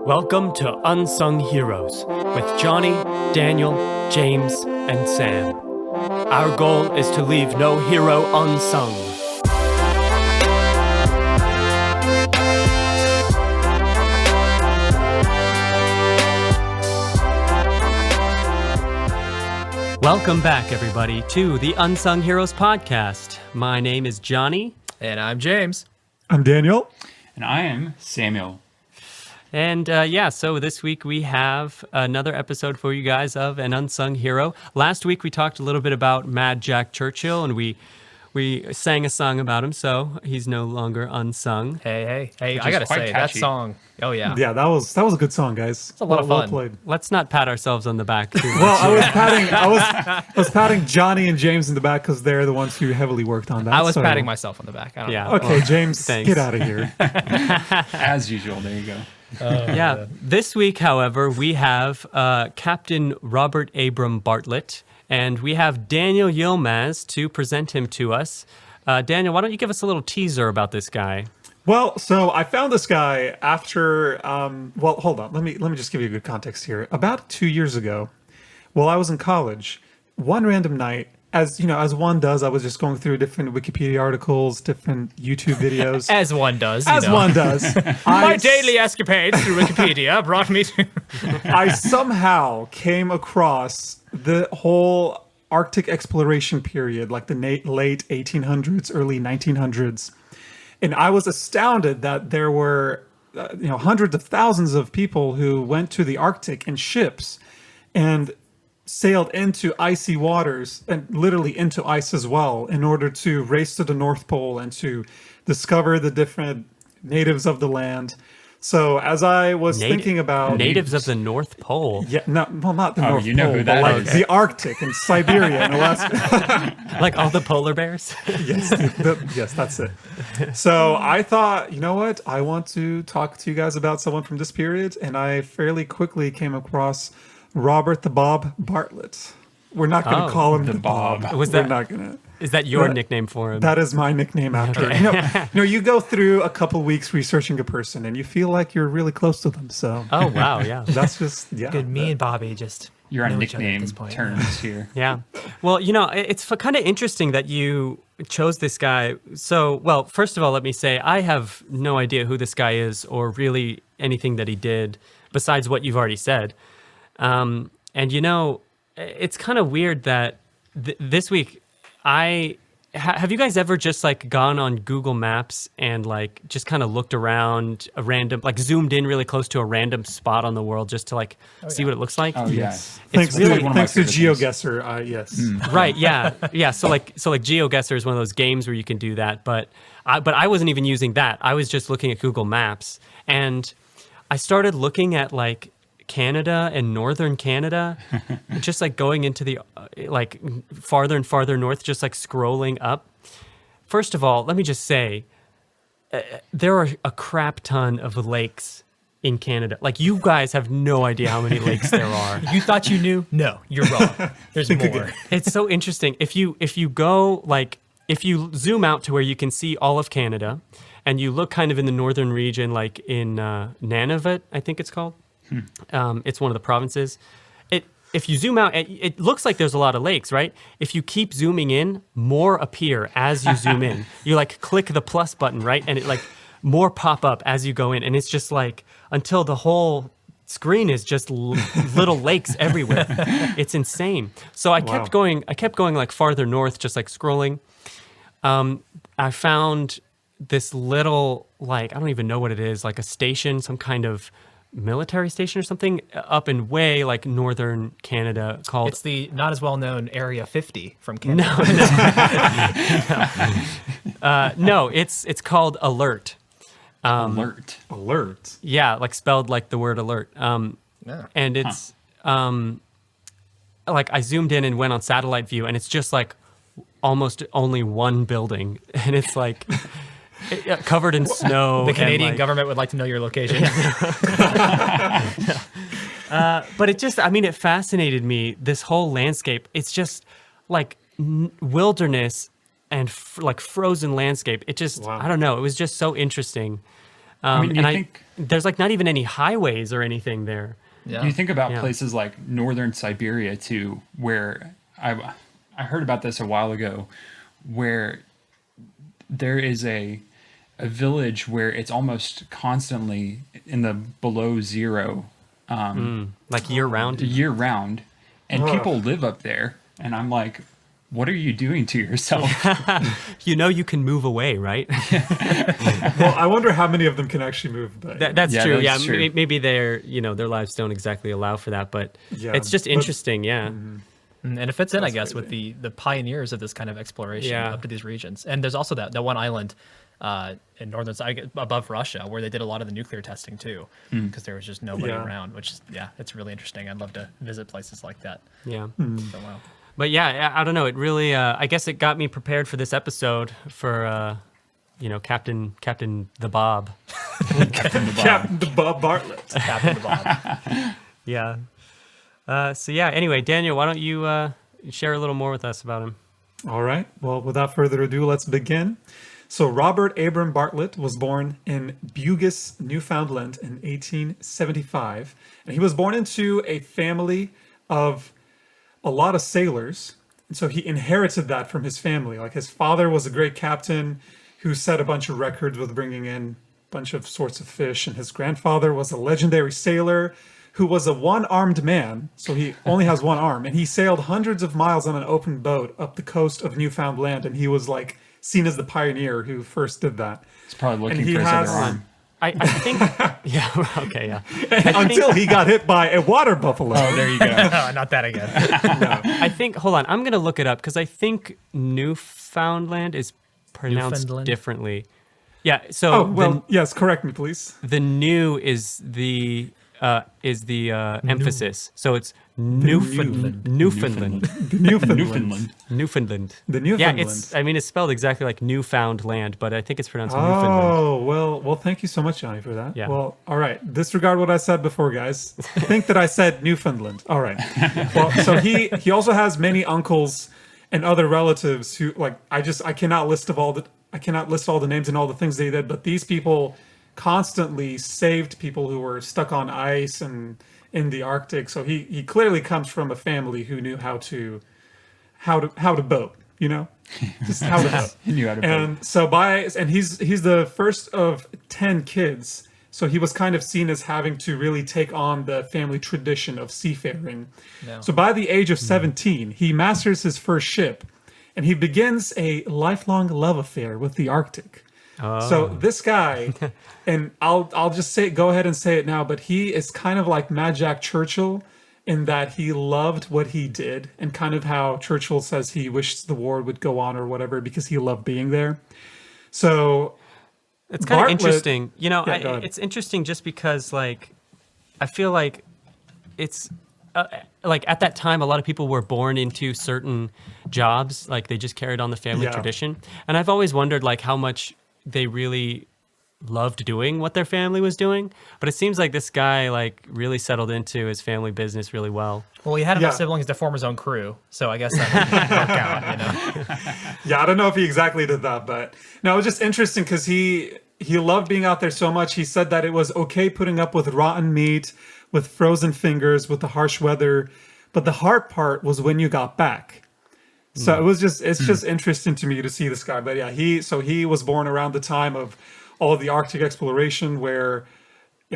Welcome to Unsung Heroes with Johnny, Daniel, James, and Sam. Our goal is to leave no hero unsung. Welcome back, everybody, to the Unsung Heroes podcast. My name is Johnny. And I'm James. I'm Daniel. And I am Samuel. And so this week we have another episode for you guys of An Unsung Hero. Last week we talked a little bit about Mad Jack Churchill, and we sang a song about him, so he's no longer unsung. Hey, I gotta say, that song, oh yeah. Yeah, that was a good song, guys. It's a lot of fun. Well played. Let's not pat ourselves on the back too much. Well, I was patting Johnny and James in the back because they're the ones who heavily worked on that. I was patting myself on the back. I don't know. Okay, James, thanks. get out of here. As usual, there you go. This week, however, we have Captain Robert Abram Bartlett, and we have Daniel Yilmaz to present him to us. Daniel, why don't you give us a little teaser about this guy? Well, so I found this guy after. Well, hold on. Let me just give you a good context here. About 2 years ago, while I was in college, one random night, as one does, I was just going through different Wikipedia articles, different YouTube videos. As one does. One does. My daily escapades through Wikipedia brought me to... I somehow came across the whole Arctic exploration period, like the late 1800s, early 1900s. And I was astounded that there were hundreds of thousands of people who went to the Arctic in ships and sailed into icy waters and literally into ice as well in order to race to the North Pole and to discover the different natives of the land. So as I was thinking about natives of the North Pole, not the North Pole, who that but is. the Arctic and Siberia and Alaska. like all the polar bears. Yes, that's it. So I thought, you know what? I want to talk to you guys about someone from this period, and I fairly quickly came across Robert the Bob Bartlett. We're not going to call him the Bob. We're not going to. Is that your nickname for him? That is my nickname after. You go through a couple weeks researching a person, and you feel like you're really close to them. So. Oh wow, yeah. That's just Good. Me and Bobby just You're on know each other at nickname this point. terms here. Yeah. Well, it's kind of interesting that you chose this guy. So, well, first of all, let me say I have no idea who this guy is or really anything that he did besides what you've already said. And it's kind of weird that this week have you guys ever just like gone on Google Maps and like just kind of looked around a random, like zoomed in really close to a random spot on the world just to like see what it looks like? Oh, yes. yeah. Thanks really one of my to favorite things. GeoGuessr. Yes. Right. Yeah. Yeah. So like GeoGuessr is one of those games where you can do that, but I wasn't even using that. I was just looking at Google Maps, and I started looking at like Canada and northern Canada, just like going into the like farther and farther north, just like scrolling up. First of all, let me just say, there are a crap ton of lakes in Canada. Like, you guys have no idea how many lakes there are. You thought you knew? No, you're wrong. There's more. It's so interesting. If you go like, if you zoom out to where you can see all of Canada, and you look kind of in the northern region, like in Nunavut, I think it's called. It's one of the provinces. If you zoom out, it looks like there's a lot of lakes, right? If you keep zooming in, more appear as you zoom in. You like click the plus button, right? And it like more pop up as you go in. And it's just like until the whole screen is just little lakes everywhere. It's insane. So I kept going like farther north, just like scrolling. I found this little, like, I don't even know what it is, like a station, some kind of military station or something up in way like northern Canada called... It's the not as well known Area 50 from Canada. No, it's called Alert. Alert. Yeah, like spelled like the word alert. And it's like I zoomed in and went on satellite view, and it's just like almost only one building, and it's like covered in snow. The Canadian government would like to know your location. But it just, I mean, it fascinated me, this whole landscape. It's just like wilderness and like frozen landscape. It just, I don't know, it was just so interesting. I mean, you And think there's like not even any highways or anything there. Yeah. you think about Yeah. places like northern Siberia too, where I heard about this a while ago, where there is a village where it's almost constantly in the below zero Like year round. year round, and people live up there, and I'm like, what are you doing to yourself? You know, you can move away, right? Well, I wonder how many of them can actually move. But That's Yeah, true. that's Yeah, true. maybe their lives don't exactly allow for that, but Yeah, it's just but- interesting. Yeah. And it fits in, I guess, crazy. with the pioneers of this kind of exploration Yeah. up to these regions. And there's also that one island in northern side above Russia where they did a lot of the nuclear testing too, because there was just nobody Yeah. around. Which is, it's really interesting. I'd love to visit places like that. Yeah. So wow. But yeah, I don't know. It really, I guess it got me prepared for this episode for, Captain the Bob. Captain Bob Bartlett. Captain the Bob. Yeah. So yeah. Anyway, Daniel, why don't you share a little more with us about him? All right. Well, without further ado, let's begin. So Robert Abram Bartlett was born in Bugis, Newfoundland in 1875. And he was born into a family of a lot of sailors. And so he inherited that from his family. Like his father was a great captain who set a bunch of records with bringing in a bunch of sorts of fish. And his grandfather was a legendary sailor who was a one-armed man. So he only has one arm. And he sailed hundreds of miles on an open boat up the coast of Newfoundland. And he was like seen as the pioneer who first did that. He's probably looking And he for his has- other arm. I think, yeah, okay, yeah. Until he got hit by a water buffalo. Oh, there you go. No, not that again. I think, hold on, I'm going to look it up because I think Newfoundland is pronounced Newfoundland? differently. Yeah, so Oh, well, yes, correct me, please. the new is the emphasis. So it's Newfoundland. Newfoundland. Newfoundland. Newfoundland. The Yeah, Newfoundland. I mean, it's spelled exactly like Newfoundland, but I think it's pronounced Newfoundland. Oh, well, thank you so much, Johnny, for that. Yeah. Well, all right. Disregard what I said before, guys. Think that I said Newfoundland. All right. Well, so he also has many uncles and other relatives who I cannot list all the names and all the things they did, but these people constantly saved people who were stuck on ice and in the Arctic. So he clearly comes from a family who knew how to boat, just how to boat. He knew how to boat. And so he's the first of 10 kids. So he was kind of seen as having to really take on the family tradition of seafaring. No. So by the age of 17, he masters his first ship and he begins a lifelong love affair with the Arctic. So this guy, and I'll just go ahead and say it now, but he is kind of like Mad Jack Churchill in that he loved what he did, and kind of how Churchill says he wished the war would go on or whatever because he loved being there. So It's kind of Bartlett- interesting. go ahead. It's interesting just because, I feel like it's at that time, a lot of people were born into certain jobs, like they just carried on the family Yeah. tradition. And I've always wondered, how much they really loved doing what their family was doing. But it seems like this guy, really settled into his family business really well. Well, he had enough Yeah. siblings to form his own crew, so I guess that would work out. yeah, I don't know if he exactly did that, but no, it was just interesting because he loved being out there so much. He said that it was okay putting up with rotten meat, with frozen fingers, with the harsh weather, but the hard part was when you got back. So it's just interesting to me to see this guy. But yeah, he was born around the time of all of the Arctic exploration where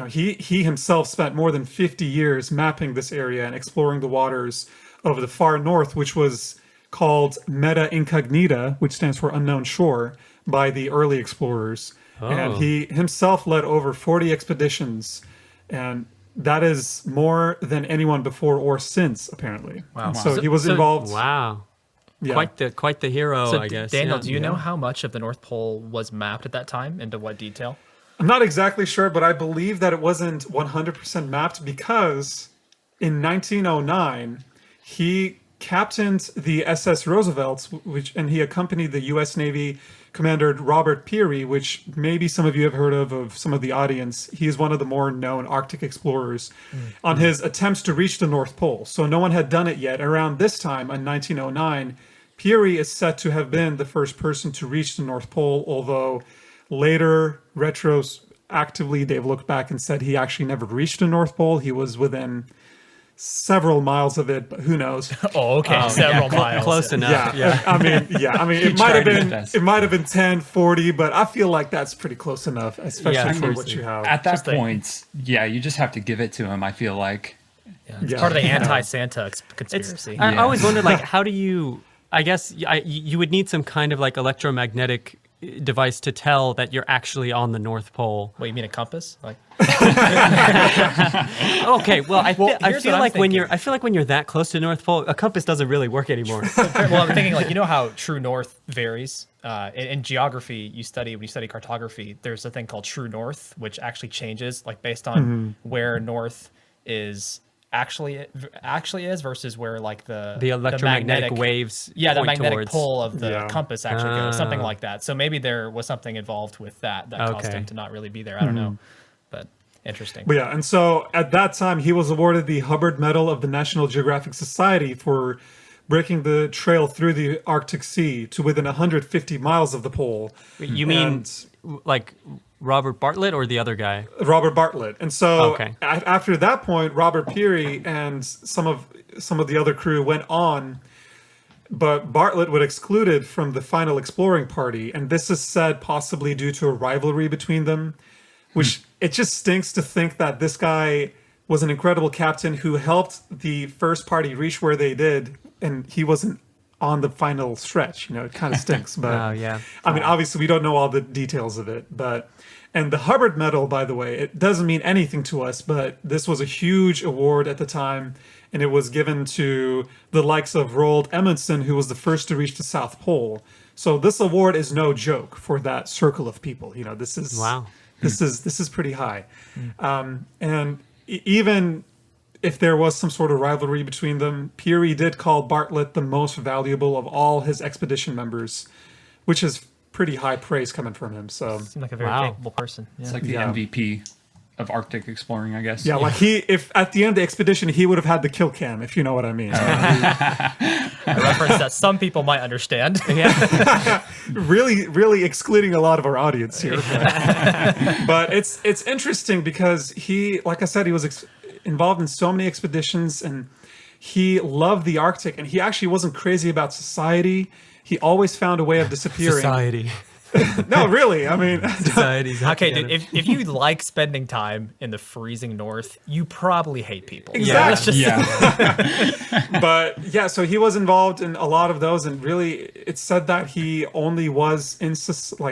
he himself spent more than 50 years mapping this area and exploring the waters of the far north, which was called Meta Incognita, which stands for unknown shore, by the early explorers. And he himself led over 40 expeditions, and that is more than anyone before or since, apparently. Wow. So he was involved. Wow. Yeah. Quite the hero, So, I guess. Daniel, yeah. do you know how much of the North Pole was mapped at that time? Into what detail? I'm not exactly sure, but I believe that it wasn't 100% mapped because in 1909, he captained the SS Roosevelt, and he accompanied the U.S. Navy Commander Robert Peary, which maybe some of you have heard of some of the audience. He is one of the more known Arctic explorers on his attempts to reach the North Pole. So no one had done it yet. Around this time, in 1909, Peary is said to have been the first person to reach the North Pole, although later actively they've looked back and said he actually never reached the North Pole. He was within several miles of it, but who knows? Oh, okay. Several miles. Close enough. Yeah, I mean, it might have been 10, 40, but I feel like that's pretty close enough, especially for what you have. At that point, you just have to give it to him. I feel like. It's part of the anti-Santa conspiracy. I always wondered, like, how do you? I guess you would need some kind of like electromagnetic device to tell that you're actually on the North Pole. What, you mean a compass? Like, okay, well, I feel like when thinking. I feel like when you're that close to the North Pole, a compass doesn't really work anymore. well, I'm thinking, like, you know how true north varies? In geography, when you study cartography, there's a thing called true north, which actually changes, like, based on where north is actually is versus where, like, the electromagnetic waves the point magnetic towards. pole of the compass actually goes, something Ah. like that. So maybe there was something involved with that caused Okay. him to not really be there. I don't know, but interesting. But yeah, and so at that time, he was awarded the Hubbard Medal of the National Geographic Society for breaking the trail through the Arctic Sea to within 150 miles of the pole. You mean And like Robert Bartlett or the other guy? Robert Bartlett. And so Okay. after that point, Robert Peary and some of the other crew went on, but Bartlett was excluded from the final exploring party, and this is said possibly due to a rivalry between them, which it just stinks to think that this guy was an incredible captain who helped the first party reach where they did, and he wasn't on the final stretch. It kind of stinks. But Oh, yeah. I mean, obviously, we don't know all the details of it, and the Hubbard Medal, by the way, it doesn't mean anything to us, but this was a huge award at the time, and it was given to the likes of Roald Amundsen, who was the first to reach the South Pole. So this award is no joke for that circle of people. This is Wow. This is pretty high, and even if there was some sort of rivalry between them, Peary did call Bartlett the most valuable of all his expedition members, which is pretty high praise coming from him. So Seemed like a very Wow. capable person. Yeah. It's like the Yeah. MVP of Arctic exploring, I guess. yeah, like if at the end of the expedition he would have had the kill cam, if you know what I mean. A reference that some people might understand. really, really excluding a lot of our audience here. But it's interesting because he, like I said, he was involved in so many expeditions, and he loved the Arctic, and he actually wasn't crazy about society. He always found a way of disappearing. Society. No, really. I mean, Society's not Okay, together. dude, if you like spending time in the freezing north, you probably hate people. Exactly. Let's just Yeah. but yeah, so he was involved in a lot of those, and really, it's said that he only was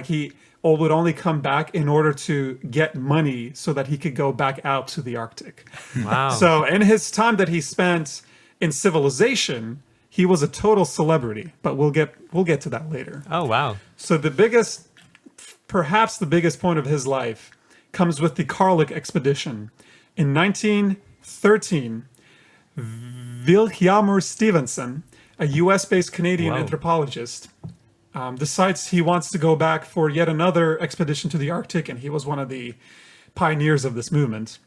he would only come back in order to get money so that he could go back out to the Arctic. Wow. So in his time that he spent in civilization, he was a total celebrity. But we'll get to that later. Oh, wow. So perhaps the biggest point of his life comes with the Karlik expedition. In 1913, Vilhjalmur Stevenson, a US-based Canadian Whoa. anthropologist, decides he wants to go back for yet another expedition to the Arctic, and he was one of the pioneers of this movement.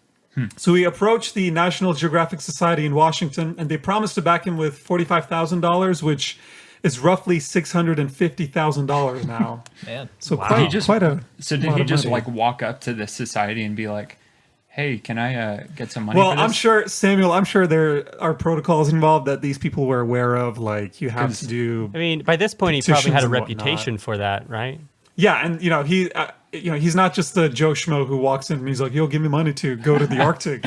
So he approached the National Geographic Society in Washington, and they promised to back him with $45,000, which is roughly $650,000 now. Man. So Wow. quite, He just- quite a So did lot he of just money. like walk up to the society and be like, "Hey, can I get some money?" Well, for this? I'm sure, Samuel, I'm sure there are protocols involved that these people were aware of. Like, you have 'Cause- to do. I mean, by this point, he probably had a Petitions and whatnot. reputation for that, right? Yeah, and he's not just the Joe Schmo who walks in and he's like, "Yo, give me money to go to the Arctic."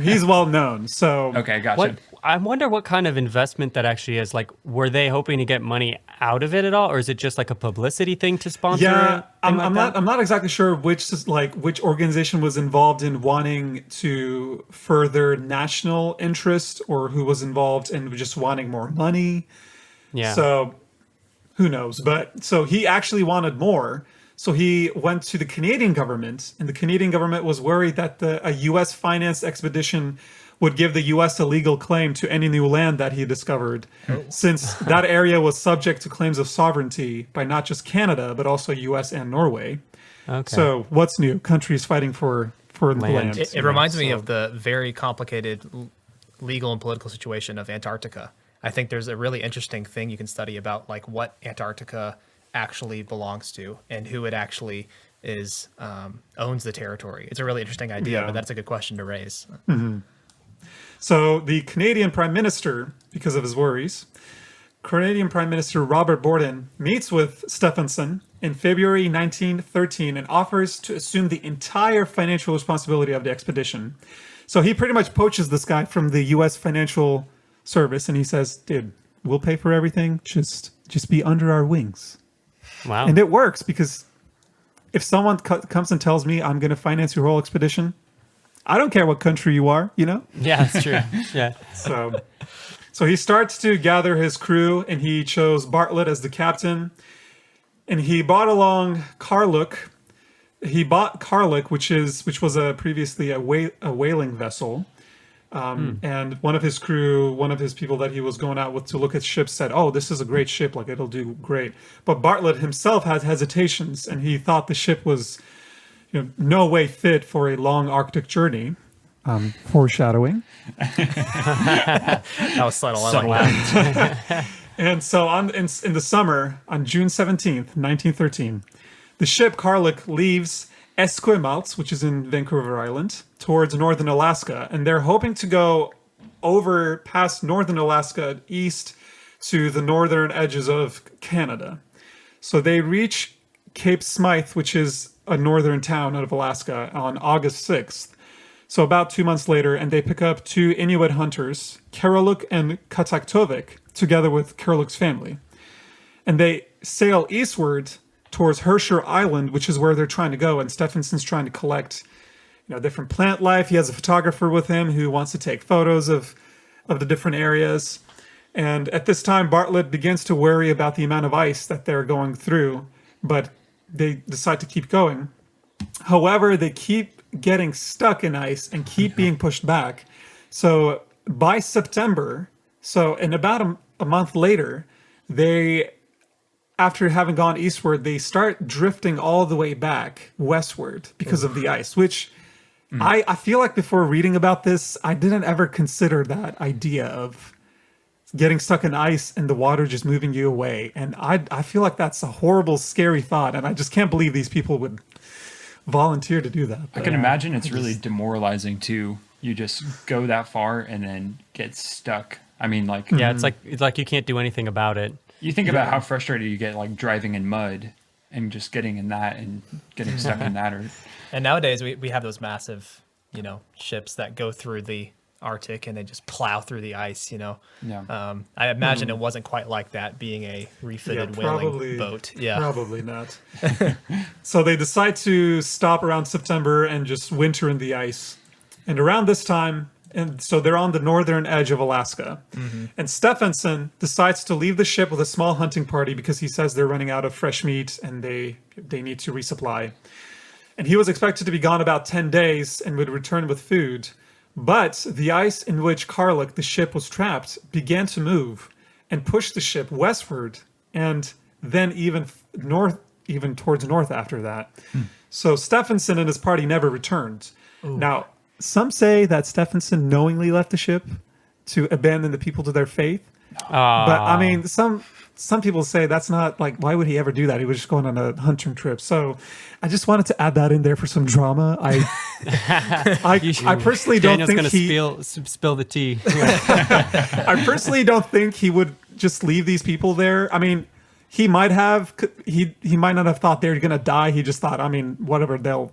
He's well known. So Okay, gotcha. What I wonder what kind of investment that actually is. Like, were they hoping to get money out of it at all, or is it just like a publicity thing to sponsor? yeah, I'm I'm not exactly sure which organization was involved in wanting to further national interest, or who was involved in just wanting more money. Yeah. So who knows? But so he actually wanted more. So he went to the Canadian government, and the Canadian government was worried that a U.S. financed expedition would give the U.S. a legal claim to any new land that he discovered, since that area was subject to claims of sovereignty by not just Canada, but also U.S. and Norway. Okay. So what's new? Countries fighting for Land. land. It reminds me So- of the very complicated legal and political situation of Antarctica. I think there's a really interesting thing you can study about, like, what Antarctica actually belongs to and who it actually is owns the territory? It's a really interesting idea, Yeah. but that's a good question to raise. So the Canadian Prime Minister, because of his worries, Canadian Prime Minister Robert Borden meets with Stephenson in February 1913 and offers to assume the entire financial responsibility of the expedition. So he pretty much poaches this guy from the U.S. Financial Service, and he says, "Dude, we'll pay for everything. Just be under our wings." Wow. And it works because if someone comes and tells me I'm going to finance your whole expedition, I don't care what country you are, you know? Yeah, that's true. Yeah. So he starts to gather his crew, and he chose Bartlett as the captain. And he brought along Carluck. He bought Carluck, which was previously a whaling vessel. And one of his crew, one of his people that he was going out with to look at ships said, "Oh, this is a great ship. Like, it'll do great." But Bartlett himself had hesitations, and he thought the ship was, no way fit for a long Arctic journey. Foreshadowing. That was subtle. I like that. And so in the summer, on June 17th, 1913, the ship Carluck leaves Esquimalt, which is in Vancouver Island, towards northern Alaska. And they're hoping to go over past northern Alaska east to the northern edges of Canada. So they reach Cape Smythe, which is a northern town out of Alaska, on August 6th. So about 2 months later, and they pick up two Inuit hunters, Karaluk and Kataktovik, together with Karaluk's family. And they sail eastward towards Herscher Island, which is where they're trying to go. And Stephenson's trying to collect, different plant life. He has a photographer with him who wants to take photos of the different areas. And at this time, Bartlett begins to worry about the amount of ice that they're going through, but they decide to keep going. However, they keep getting stuck in ice and keep being pushed back. So by September, in about a month later, after having gone eastward, they start drifting all the way back westward because of the ice, which I feel like before reading about this, I didn't ever consider that idea of getting stuck in ice and the water just moving you away. And I feel like that's a horrible, scary thought. And I just can't believe these people would volunteer to do that. I can imagine it's really demoralizing too. You just go that far and then get stuck. I mean, like, Yeah, it's like you can't do anything about it. you think about how frustrated you get, like driving in mud and just getting in that and getting stuck in that. And nowadays we have those massive, ships that go through the Arctic and they just plow through the ice, Yeah. I imagine it wasn't quite like that being a refitted whaling boat. Yeah. Probably not. So they decide to stop around September and just winter in the ice. And around this time, and so they're on the northern edge of Alaska. And Stephenson decides to leave the ship with a small hunting party because he says they're running out of fresh meat and they need to resupply. And he was expected to be gone about 10 days and would return with food. But the ice in which Carluck, the ship, was trapped began to move and push the ship westward and then even towards north after that. So Stephenson and his party never returned. Now, some say that Stephenson knowingly left the ship to abandon the people to their faith. But I mean, some people say that's not, like, why would he ever do that? He was just going on a hunting trip. So I just wanted to add that in there for some drama. I personally don't Daniel's think gonna spill the tea. I personally don't think he would just leave these people there. I mean, he might have. He might not have thought they were going to die. He just thought, I mean, whatever, they'll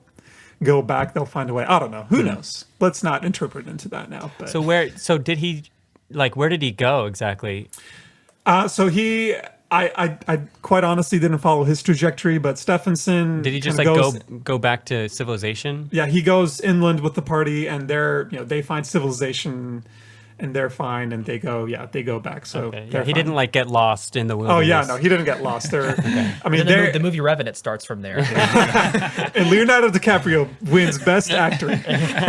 go back. They'll find a way. I don't know. Who knows? Let's not interpret into that now. But. So did he, where did he go exactly? I quite honestly didn't follow his trajectory, but Stephenson Did he just go back to civilization? Yeah, he goes inland with the party, and they find civilization, and they're fine, and they go back. So Okay. Yeah, he didn't get lost in the wilderness. Oh yeah, no, he didn't get lost. I mean, And the movie Revenant starts from there. and Leonardo DiCaprio wins Best Actor.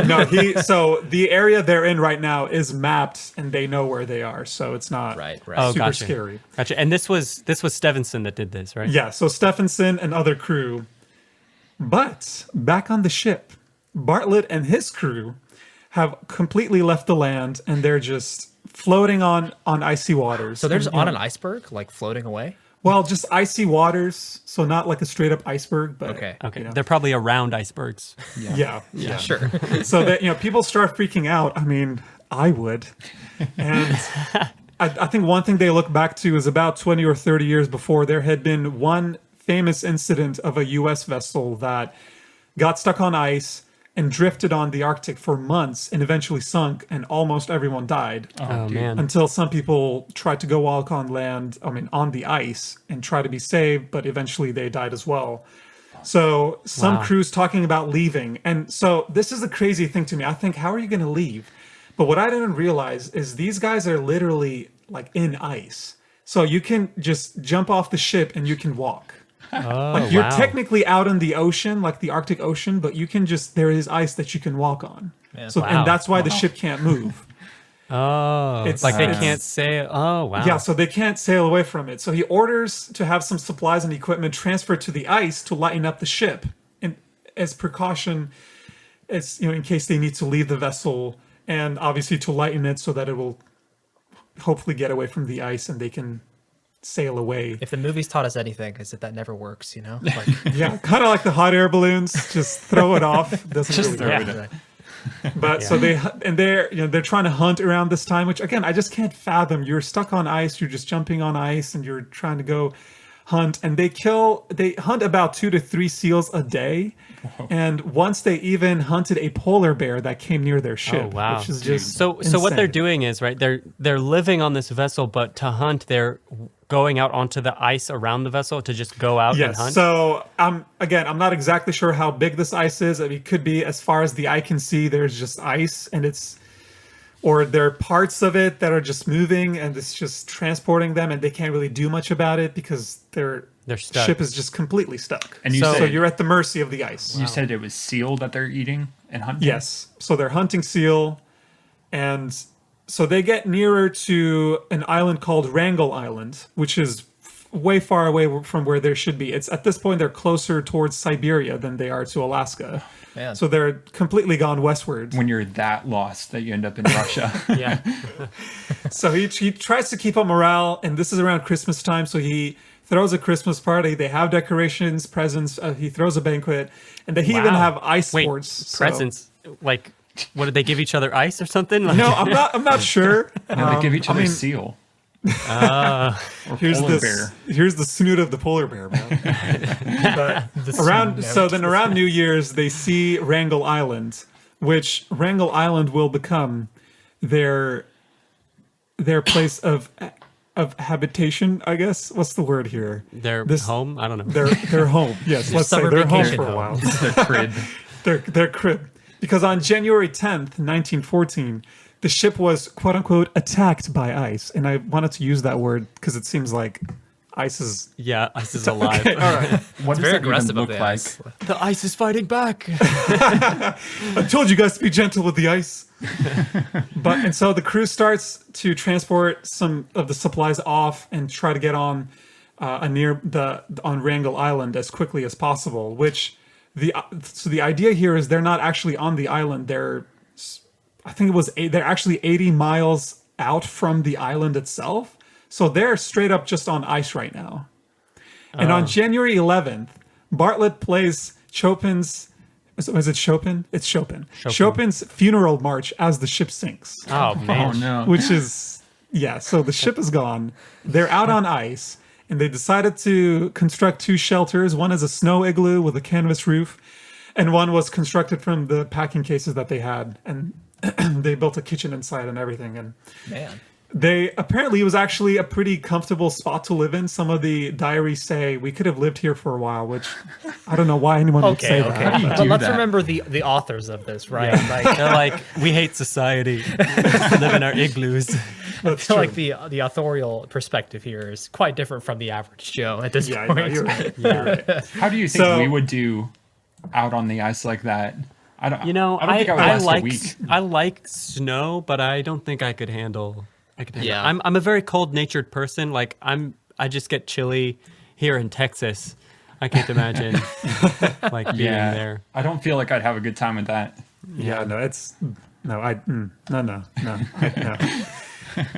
No, so the area they're in right now is mapped, and they know where they are, so it's not Right. Oh, super gotcha. scary. Gotcha. And this was Stevenson that did this, right? Yeah, so Stephenson and other crew. But back on the ship, Bartlett and his crew have completely left the land, and they're just floating on icy waters. So they're just on an iceberg, like floating away? Well, just icy waters, so not like a straight up iceberg, but Okay. Okay, you know. they're probably around icebergs. Yeah. Sure. So that people start freaking out. I mean, I would. And I think one thing they look back to is about 20 or 30 years before there had been one famous incident of a U.S. vessel that got stuck on ice and drifted on the Arctic for months and eventually sunk, and almost everyone died. Oh, dude. man. Until some people tried to go walk on land, on the ice and try to be saved, but eventually they died as well. So some Wow. crews talking about leaving. And so this is the crazy thing to me. I think, how are you going to leave? But what I didn't realize is these guys are literally like in ice. So you can just jump off the ship and you can walk. Oh, Like you're wow. technically out in the ocean, like the Arctic Ocean, but you can there is ice that you can walk on. Man. So Wow. and that's why the ship can't move. Oh, It's- like they it's- can't say. Oh, wow. Yeah, so they can't sail away from it. So he orders to have some supplies and equipment transferred to the ice to lighten up the ship, and as precaution, as in case they need to leave the vessel, and obviously to lighten it so that it will hopefully get away from the ice and they can sail away. If the movie's taught us anything, is that never works, you know? Like, Yeah, kind of like the hot air balloons, just throw it off. Doesn't Just really throw work. it in. right. But so they're trying to hunt around this time, which again I just can't fathom. You're stuck on ice, you're just jumping on ice, and you're trying to go hunt. And they hunt about 2 to 3 seals a day. And once they even hunted a polar bear that came near their ship, Oh, wow. which is just So what they're insane. doing is right. They're living on this vessel, but to hunt, they're going out onto the ice around the vessel to just go out and Yes. hunt. So I'm not exactly sure how big this ice is. I mean, it could be as far as the eye can see. There's just ice, and or there are parts of it that are just moving, and it's just transporting them, and they can't really do much about it because their stuck. ship is just completely stuck. And you So- So said you're at the mercy of the ice. you said it was seal that they're eating and hunting. Yes. So they're hunting seal, and so they get nearer to an island called Wrangel Island, which is way far away from where they should be. It's at this point they're closer towards Siberia than they are to Alaska. Man. So they're completely gone westward. When you're that lost that you end up in Russia. yeah. So he tries to keep up morale, and this is around Christmas time, so he throws a Christmas party. They have decorations, presents. He throws a banquet, and they even Wow. have ice Wait, sports. So- presents. Like, what did they give each other? Ice or something? Like, No, I'm not sure. No, they give each I other mean, seal. Here's polar the bear. here's the snoot of the polar bear, man. But around New Year's, they see Wrangel Island, which Wrangel Island will become their place of habitation, I guess. What's the word here? their This- home? I don't know. Their home. Yes, let's say summer their home vacation for a home. while. Their crib. Their crib. Because on January 10th, 1914, the ship was quote unquote attacked by ice. And I wanted to use that word because it seems like ice is Yeah, ice is alive. all right. What does very that even aggressive look of the like? ice. The ice is fighting back. I told you guys to be gentle with the ice. And so the crew starts to transport some of the supplies off and try to get on on Wrangel Island as quickly as possible. Which the idea here is they're not actually on the island. They're actually 80 miles out from the island itself. So they're straight up just on ice right now. And on January 11th, Bartlett plays Chopin's. Is it Chopin? It's Chopin. Chopin's funeral march as the ship sinks, Oh man. Oh no. which is so the ship is gone. They're out on ice, and they decided to construct 2 shelters. One is a snow igloo with a canvas roof, and one was constructed from the packing cases that they had. And they built a kitchen inside and everything. And Man. it was actually a pretty comfortable spot to live in. Some of the diaries say we could have lived here for a while, which I don't know why anyone would say Okay. that. But do let's that? remember the authors of this, right? Yeah. Like, They're like, we hate society. Live in our igloos. I feel like the authorial perspective here is quite different from the average Joe at this Yeah, point. no, you're right. You're right. How do you think So- we would do out on the ice like that? I don't think I would I last like a week. I like snow, but I don't think I could handle. Yeah. I'm a very cold natured person. Like I just get chilly here in Texas. I can't imagine like being Yeah. there. I don't feel like I'd have a good time with that. Yeah, no, it's no, no.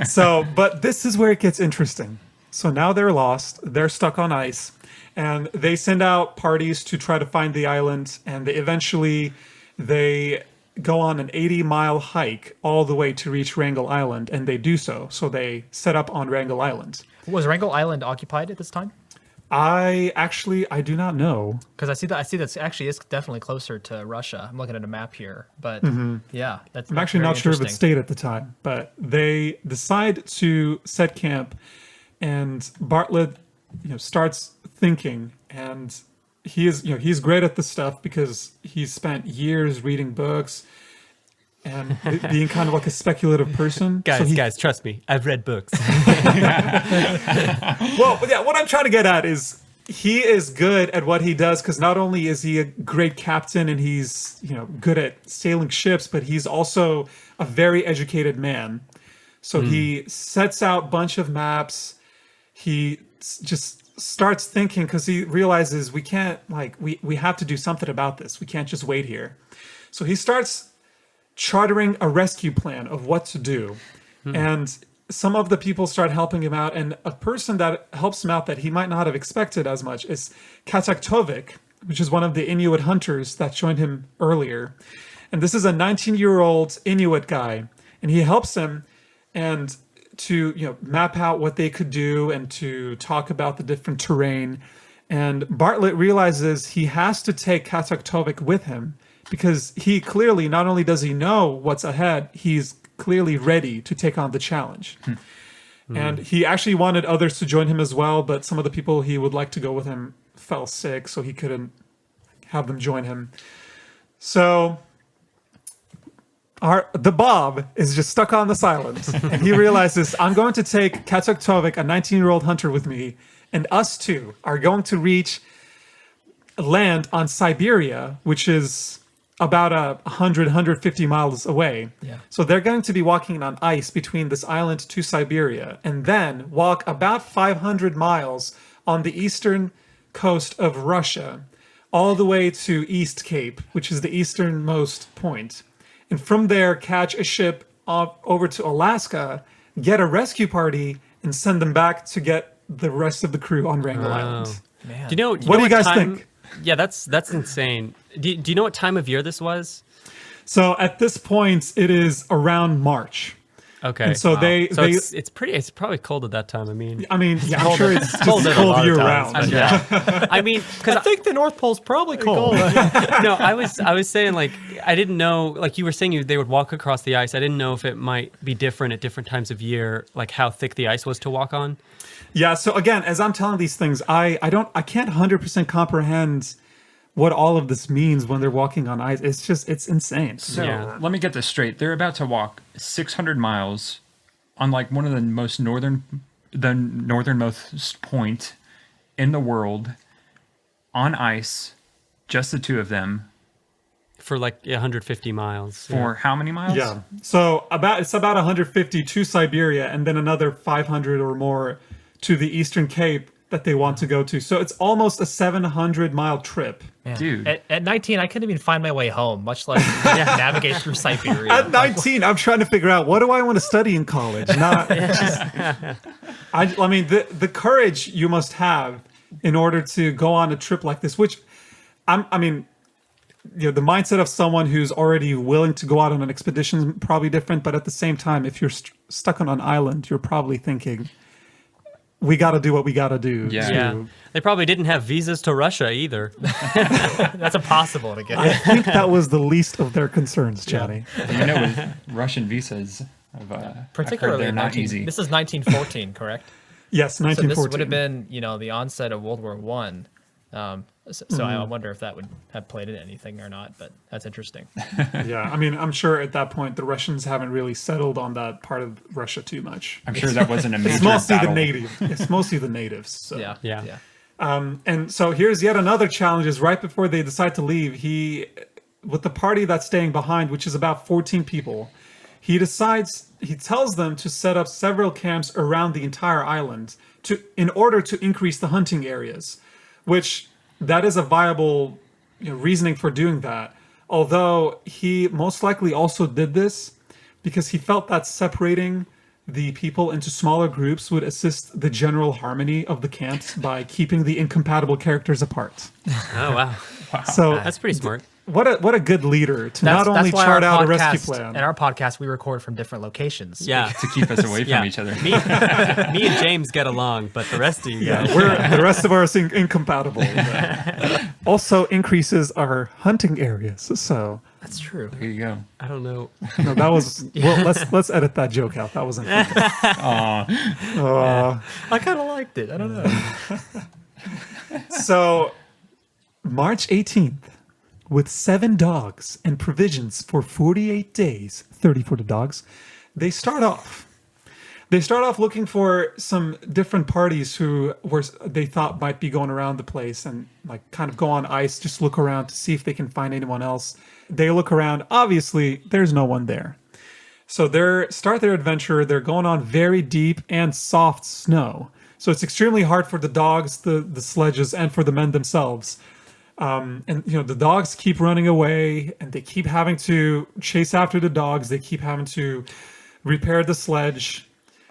So, but this is where it gets interesting. So now they're lost. They're stuck on ice. And they send out parties to try to find the island. And they go on an 80-mile hike all the way to reach Wrangel Island. And they do so. So they set up on Wrangel Island. Was Wrangel Island occupied at this time? I do not know. Because I see that actually is definitely closer to Russia. I'm looking at a map here, but yeah, that's. I'm actually not sure if it stayed at the time, but they decide to set camp, and Bartlett, starts thinking, and he's great at this stuff because he's spent years reading books and being kind of like a speculative person. Guys, trust me, I've read books. Well, yeah, what I'm trying to get at is he is good at what he does because not only is he a great captain and he's good at sailing ships, but he's also a very educated man. So he sets out a bunch of maps. He just starts thinking because he realizes we can't we have to do something about this. We can't just wait here. So he starts chartering a rescue plan of what to do. And some of the people start helping him out, and a person that helps him out that he might not have expected as much is Kataktovik, which is one of the Inuit hunters that joined him earlier. And this is a 19-year-old Inuit guy, and he helps him and to map out what they could do and to talk about the different terrain. And Bartlett realizes he has to take Kataktovik with him because he clearly, not only does he know what's ahead, he's clearly ready to take on the challenge. And he actually wanted others to join him as well, but some of the people he would like to go with him fell sick, so he couldn't have them join him. So the Bob is just stuck on this island, and he realizes, I'm going to take Kataktovik, a 19-year-old hunter, with me, and us two are going to reach land on Siberia, which is about 150 miles away. Yeah. So they're going to be walking on ice between this island to Siberia, and then walk about 500 miles on the eastern coast of Russia, all the way to East Cape, which is the easternmost point. And from there, catch a ship over to Alaska, get a rescue party, and send them back to get the rest of the crew on Wrangel Island. Man. What do you guys think? Yeah, that's insane. Do you know what time of year this was? So at this point, it is around March. Okay. And so it's probably cold at that time. I mean, yeah, I'm sure it's just cold cold year round. Yeah. I mean, because I think the North Pole's probably cold. No, I was saying I didn't know, you were saying they would walk across the ice. I didn't know if it might be different at different times of year, like how thick the ice was to walk on. Yeah. So again, as I'm telling these things, I can't 100% comprehend what all of this means when they're walking on ice. It's insane. So let me get this straight. They're about to walk 600 miles on one of the northernmost point in the world on ice, just the two of them. For 150 miles. For how many miles? Yeah. So it's about 150 to Siberia, and then another 500 or more to the Eastern Cape that they want to go to. So it's almost a 700-mile trip. Man. Dude. At 19, I couldn't even find my way home, much less navigate through Siberia. At 19, I'm trying to figure out, what do I want to study in college? I mean, the courage you must have in order to go on a trip like this, which, the mindset of someone who's already willing to go out on an expedition is probably different. But at the same time, if you're stuck on an island, you're probably thinking, we got to do what we got to do. Yeah. They probably didn't have visas to Russia either. That's impossible to get. I think that was the least of their concerns, Johnny. With Russian visas, particularly they're not easy. This is 1914, correct? Yes, 1914. So this would have been, the onset of World War One. So I wonder if that would have played in anything or not, but that's interesting. Yeah, I'm sure at that point the Russians haven't really settled on that part of Russia too much. I'm sure that wasn't a major It's mostly battle. the native. It's mostly the natives. So. Yeah. And so here's yet another challenge: is right before they decide to leave, with the party that's staying behind, which is about 14 people, he tells them to set up several camps around the entire island in order to increase the hunting areas, which that is a viable reasoning for doing that. Although he most likely also did this because he felt that separating the people into smaller groups would assist the general harmony of the camps by keeping the incompatible characters apart. Oh wow, So that's pretty smart. what a good leader to not only why chart our out a rescue podcast- plan. In our podcast, we record from different locations. Yeah, To keep us away from each other. Me and James get along, but the rest of you guys. The rest of ours are incompatible. Also increases our hunting areas. So That's true. There you go. I don't know. no, that was well. Let's edit that joke out. That wasn't. I kind of liked it. I don't know. So March 18th, with 7 dogs and provisions for 48 days, 30 for the dogs, they start off. They start off looking for some different parties who they thought might be going around the place and like kind of go on ice, just look around to see if they can find anyone else. They look around. Obviously, there's no one there. So they start their adventure. They're going on very deep and soft snow. So it's extremely hard for the dogs, the sledges, and for the men themselves. And the dogs keep running away, and they keep having to chase after the dogs. They keep having to repair the sledge.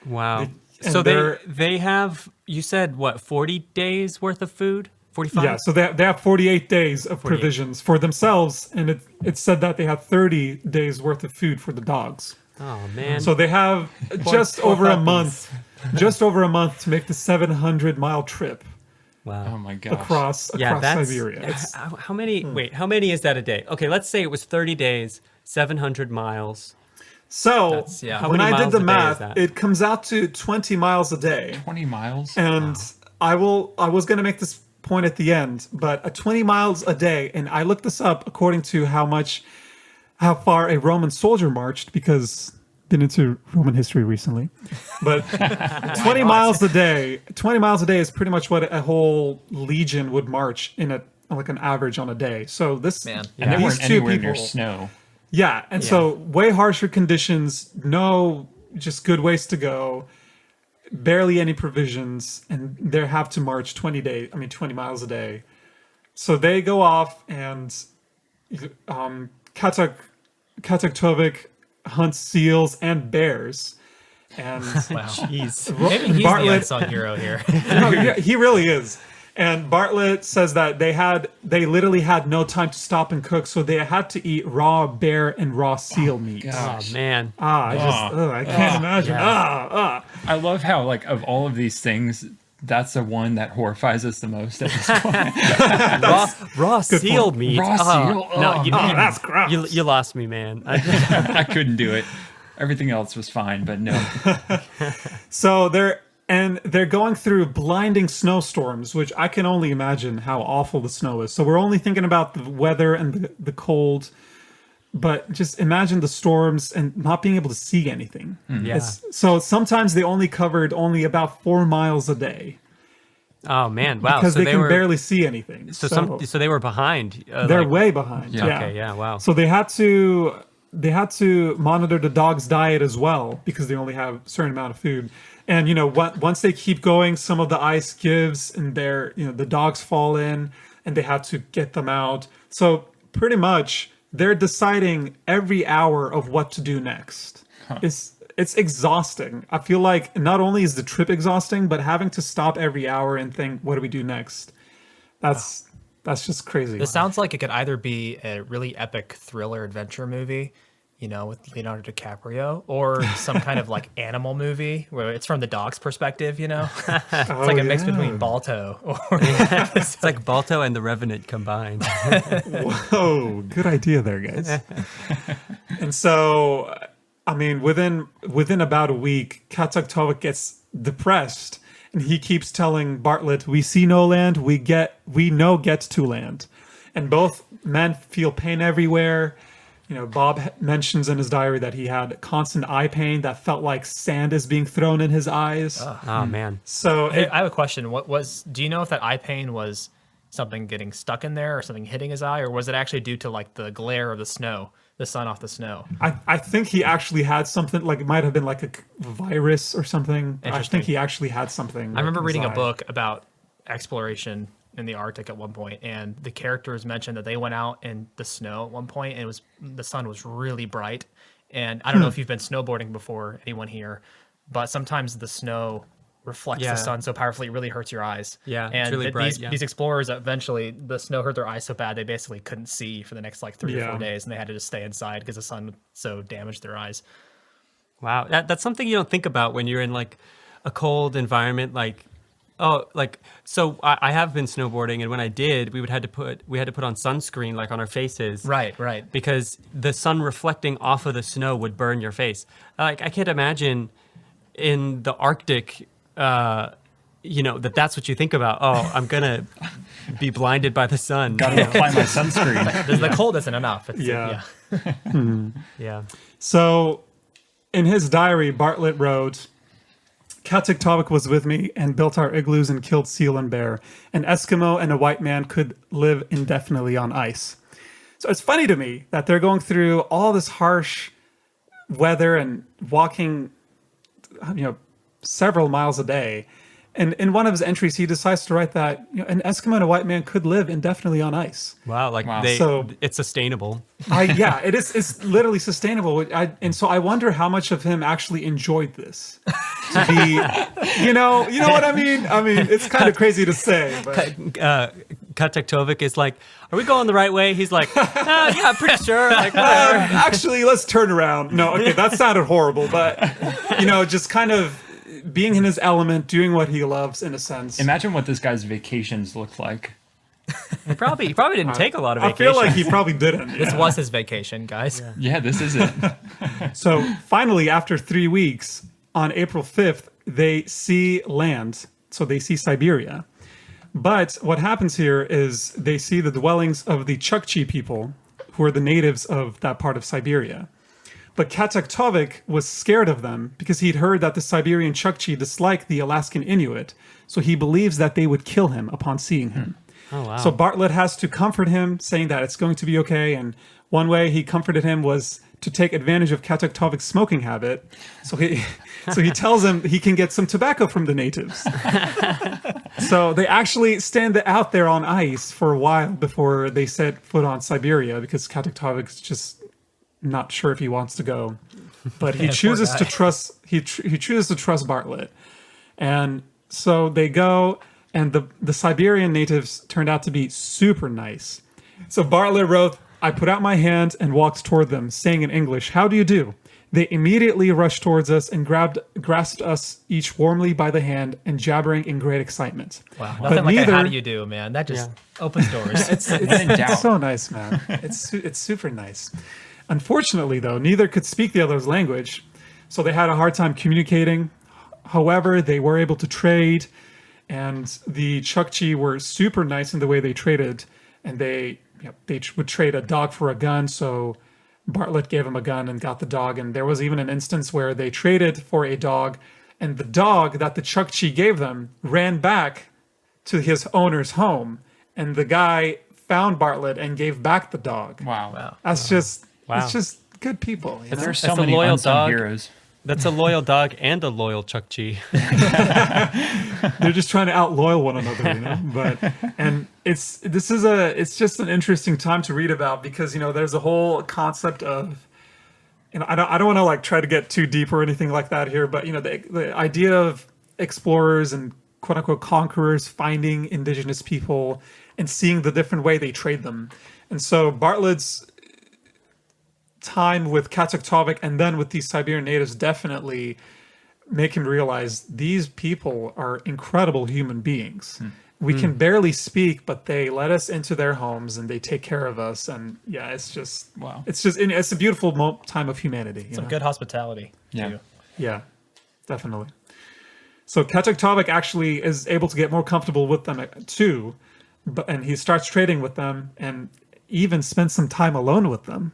Wow. and So they're- they have, you said what, 40 days worth of food? 45? Yeah, so they have 48 days of provisions for themselves, and it said that they had 30 days worth of food for the dogs. Oh man. So they have just over a month to make the 700-mile trip wow. Oh my gosh. across that's Siberia. It's, how many? Wait, how many is that a day? Okay, let's say it was 30 days, 700 miles. so That's- yeah. How when many I did miles the a day is math, that? it comes out to 20 miles a day. 20 miles? And I was going to make this point at the end, but 20 miles a day, and I looked this up according to how far a Roman soldier marched, because been into Roman history recently. But 20 miles a day is pretty much what a whole legion would march in like an average on a day. So this Man. And they these weren't two anywhere near people, snow. yeah, and so way harsher conditions, no just good ways to go, barely any provisions, and they have to march 20 miles a day. So they go off, and Kataktovik hunts seals and bears. And Jeez. Maybe he's the Bartlett- unsung hero here. no, he really is. And Bartlett says that they literally had no time to stop and cook, so they had to eat raw bear and raw seal meat. Oh man. I can't imagine. I love how, like, of all of these things, that's the one that horrifies us the most at this point. Raw seal point. meat. Raw seal? No, that's gross. you lost me, man. I couldn't do it. Everything else was fine, but no. So they're going through blinding snowstorms, which I can only imagine how awful the snow is. So we're only thinking about the weather and the cold, but just imagine the storms and not being able to see anything. Yeah. So sometimes they only covered about 4 miles a day Oh man. Wow. because so they they can were barely see anything. so they were behind. They're way behind. Yeah. Yeah. Okay. Yeah. Wow. So they had to monitor the dog's diet as well, because they only have a certain amount of food. And once they keep going, some of the ice gives, and the dogs fall in, and they have to get them out. So pretty much they're deciding every hour of what to do next. It's exhausting. I feel like not only is the trip exhausting, but having to stop every hour and think, what do we do next? That's just crazy. This sounds like it could either be a really epic thriller adventure movie, with Leonardo DiCaprio, or some kind of like animal movie where it's from the dog's perspective, It's like a mix between Balto or It's like Balto and the Revenant combined. Oh, good idea there, guys. And so, within about a week, Kataktovik gets depressed, and he keeps telling Bartlett, "We see no land, we know get to land." And both men feel pain everywhere. Bob mentions in his diary that he had constant eye pain that felt like sand is being thrown in his eyes. Oh man. So I have a question. Do you know if that eye pain was something getting stuck in there or something hitting his eye, or was it actually due to like the glare of the snow, the sun off the snow? I think he actually had something, like it might have been like a virus or something. I Interesting. think he actually had something. I remember in his reading a eye. book about exploration in the Arctic at one point, and the characters mentioned that they went out in the snow at one point, and the sun was really bright. And I don't know if you've been snowboarding before, anyone here, but sometimes the snow reflects Yeah. the sun so powerfully it really hurts your eyes. Yeah, it's and really bright, these explorers eventually the snow hurt their eyes so bad they basically couldn't see for the next like 3 or 4 days, and they had to just stay inside because the sun so damaged their eyes. Wow, that's something you don't think about when you're in like a cold environment. Like, oh, like so I have been snowboarding, and when I did, we had to put on sunscreen like on our faces, Right. because the sun reflecting off of the snow would burn your face. Like I can't imagine in the Arctic, that's what you think about. Oh, I'm gonna be blinded by the sun. Gotta apply my sunscreen. The cold isn't enough. Yeah. Yeah. So, in his diary, Bartlett wrote, Katiktovik was with me and built our igloos and killed seal and bear. An Eskimo and a white man could live indefinitely on ice. So it's funny to me that they're going through all this harsh weather and walking, several miles a day. And in one of his entries, he decides to write that an Eskimo and a white man could live indefinitely on ice. Wow. It's sustainable. It is. It's literally sustainable. And so I wonder how much of him actually enjoyed this. To be, you know what I mean? I mean, it's kind of crazy to say, but Katektovik is like, are we going the right way? He's like, yeah, pretty sure. Like, whatever. actually, let's turn around. No, okay, that sounded horrible, but just kind of being in his element, doing what he loves in a sense. Imagine what this guy's vacations look like. He probably didn't take a lot of I vacation. feel like he probably didn't. This was his vacation, guys. Yeah, this is it. So finally, after 3 weeks, on April 5th, they see land. So they see Siberia. But what happens here is they see the dwellings of the Chukchi people, who are the natives of that part of Siberia. But Katektovik was scared of them because he'd heard that the Siberian Chukchi dislike the Alaskan Inuit. So he believes that they would kill him upon seeing him. Oh, wow. So Bartlett has to comfort him, saying that it's going to be okay. And one way he comforted him was to take advantage of Katektovik's smoking habit. So he tells him he can get some tobacco from the natives. So they actually stand out there on ice for a while before they set foot on Siberia because Katektovik's just not sure if he wants to go. But he chooses to trust. He chooses to trust Bartlett, and so they go. And the Siberian natives turned out to be super nice. So Bartlett wrote, I put out my hand and walked toward them, saying in English, how do you do? They immediately rushed towards us and grasped us each warmly by the hand and jabbering in great excitement. Wow. Nothing like a how do you do, man. That just opens doors. It's so nice, man. It's super nice. Unfortunately, though, neither could speak the other's language, so they had a hard time communicating. However, they were able to trade. And the Chukchi were super nice in the way they traded, and they would trade a dog for a gun. So Bartlett gave him a gun and got the dog. And there was even an instance where they traded for a dog, and the dog that the Chukchi gave them ran back to his owner's home, and the guy found Bartlett and gave back the dog. Wow. That's just it's just good people. You know? There's so That's a many loyal unsung dog. heroes. That's a loyal dog and a loyal Chukchi. They're just trying to outloyal one another, But it's just an interesting time to read about because there's a whole concept of I don't want to like try to get too deep or anything like that here, but the idea of explorers and quote unquote conquerors finding indigenous people and seeing the different way they trade them, and so Bartlett's time with Katektovik and then with these Siberian natives definitely make him realize these people are incredible human beings. We can barely speak, but they let us into their homes and they take care of us. And yeah, it's just wow. It's a beautiful time of humanity. Some good hospitality. Yeah. Too. Yeah, definitely. So Katektovik actually is able to get more comfortable with them too, and he starts trading with them and even spends some time alone with them.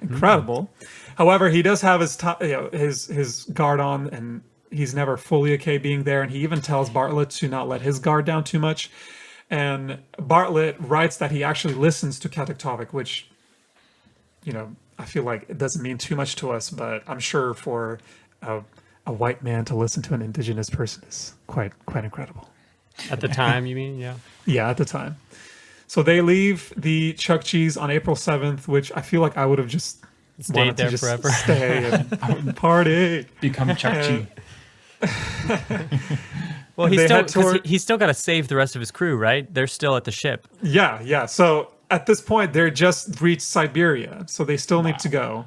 Incredible. However, he does have his guard on, and he's never fully okay being there. And he even tells Bartlett to not let his guard down too much. And Bartlett writes that he actually listens to Katektovik, which, I feel like it doesn't mean too much to us, but I'm sure for a white man to listen to an indigenous person is quite incredible. At the time, you mean? Yeah. Yeah, at the time. So they leave the Chukchis on April 7th, which I feel like I would have just Stayed there forever. Stay and party. Become Chukchi. Well, they had he's still got to save the rest of his crew, right? They're still at the ship. Yeah. So at this point, they're just reached Siberia, so they still need to go.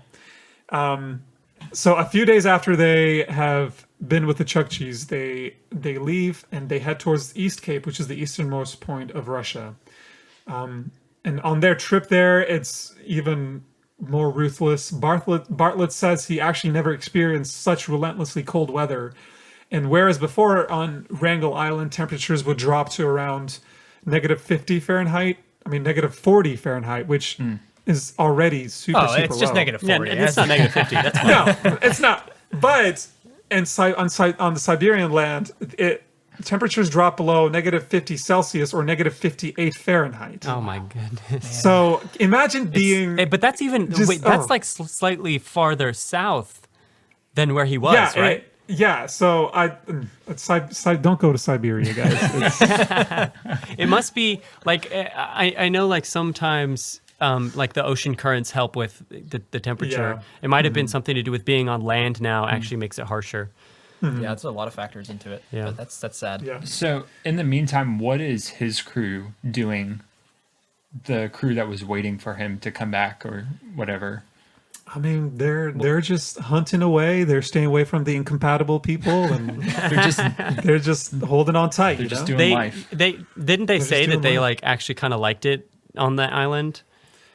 So a few days after they have been with the Chukchis, they leave and they head towards the East Cape, which is the easternmost point of Russia. And on their trip there, it's even more ruthless. Bartlett says he actually never experienced such relentlessly cold weather. And whereas before on Wrangel Island, temperatures would drop to around -50 Fahrenheit, negative 40 Fahrenheit, which is already super it's just low. -40. Yeah, it's not -50. That's fine. No, it's not. But on the Siberian land, temperatures drop below -50 Celsius or -58 Fahrenheit. Oh my goodness. So imagine being. But that's even that's like slightly farther south than where he was, right? So don't go to Siberia, guys. It must be like I know like sometimes like the ocean currents help with the temperature. Yeah. It might have been something to do with being on land now actually makes it harsher. Yeah, it's a lot of factors into it. Yeah. But that's sad. Yeah. So in the meantime, what is his crew doing? The crew that was waiting for him to come back or whatever. They're just hunting away. They're staying away from the incompatible people, and they're just holding on tight. They're just doing They life. didn't they say doing that they life. like actually kind of liked it on that island?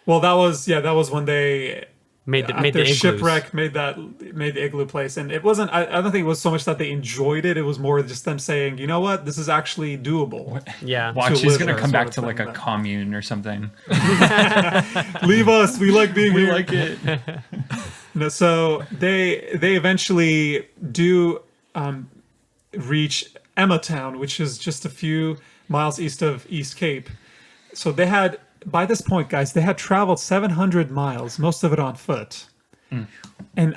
Well, that was when they Made the their igloos. shipwreck made the igloo place, and it wasn't. I don't think it was so much that they enjoyed it. It was more just them saying, you know what, this is actually doable. Yeah. Watch, he's live gonna there come sort back of to like a thing. commune or something. Leave us. We like being here. it. No, so they eventually do reach Emmatown, which is just a few miles east of East Cape. So they had, by this point, guys, they had traveled 700 miles, most of it on foot. And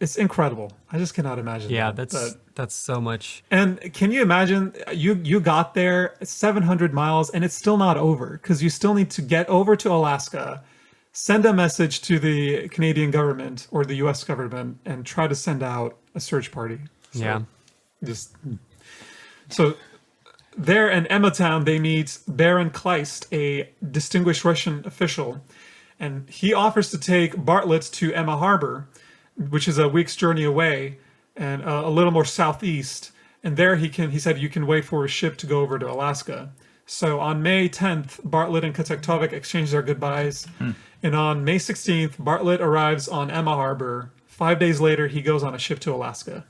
it's incredible. I just cannot imagine. Yeah, that. that's so much. And can you imagine you got there 700 miles and it's still not over because you still need to get over to Alaska, send a message to the Canadian government or the US government and try to send out a search party. So So there in Emmatown, they meet Baron Kleist, a distinguished Russian official, and he offers to take Bartlett to Emma Harbor, which is a week's journey away and a little more southeast. And there he said you can wait for a ship to go over to Alaska. So on May 10th, Bartlett and Katektovik exchange their goodbyes. And on May 16th, Bartlett arrives on Emma Harbor. 5 days later, he goes on a ship to Alaska.